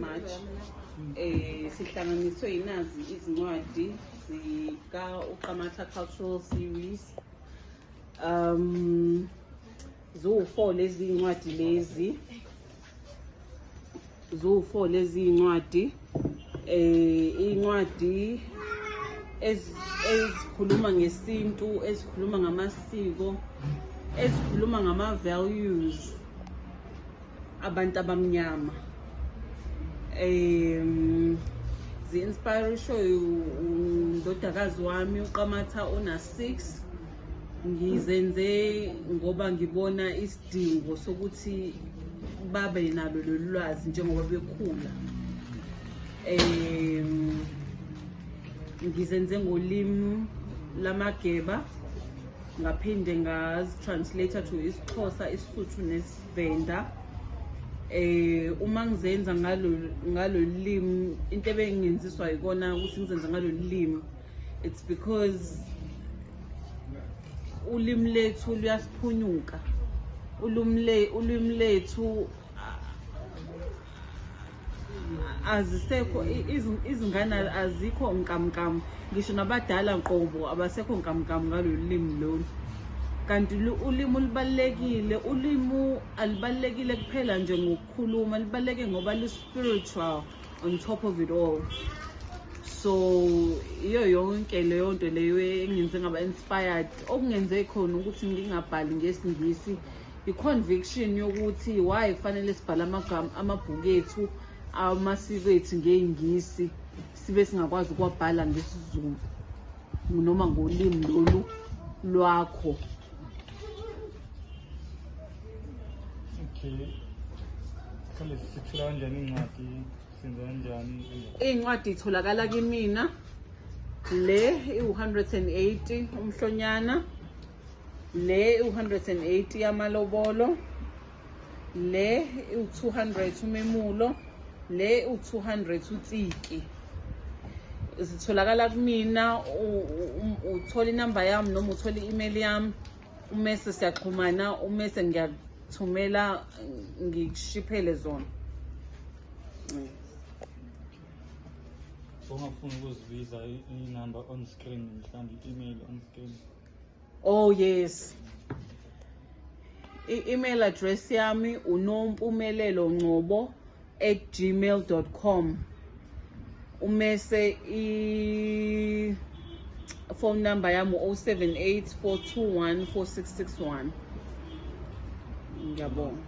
March. Sihlanganiswe inazi izincwadi zika uQamatha Cultural Series. Zo4 lezi incwadi lezi. Zo4 lezi incwadi. Incwadi ezikhuluma ngesintu, ezikhuluma ngamasiko, ezikhuluma ngama-values abantu abamnyama. Zi-inspire undodakazi wami uQamatha ona-6. Ngizenze ngoba ngibona isidingo sokuthi babe nalo lolu lwazi njengoba bekhula. Ngizenze ngolimi lamageba, ngaphinde ngazi-translate to isiXhosa, isiSuthu nesiVenda. Uma ngizenza ngalo limi, into ebengenziswa yikona ukuthi ngizenze ngalo limi, it's because ulimi lethu luyasiphunyuka. Ulimi lethu azisekho, izingane azikho nkamnkam, ngisho nabadala nqobo abasekho nkamnkam ngalo limi lolu. Kanti ulimi olubalekile, ulimi alibalekile kuphela nje ngokukhuluma, libaleke ngoba li-spiritual on top of it all. So iyo yonke leyo nto leyo engenze ngaba inspired, okungenze khona ukuthi ngingabhali ngesingisi, i-conviction yokuthi why kufanele sibhale amabhuku ethu amasiko ethu ngeingisi sibe singakwazi ukuwabhala ngesizulu noma ngolimi lolu lwakho. Okay. Kale sithola kanjani incwadi, senza kanjani? Incwadi itholakala kimina. Le i-180 umhlonyana, le i-180 yamalobolo, le i-200 umemulo, le u-200 utsiki. Zitholakala kumina. Uthola inamba yami noma uthola i-email yami, umese siyaxhumana, umese ngiyathumela ngishiphele zona. Ungafuni ukuzibiza inamba on screen, mhlawumbe i-email on screen? Oh yes. I-email address yami unompumelelongcobo@gmail.com. Umese phone number yami 078 421 4661. Ngiyabonga.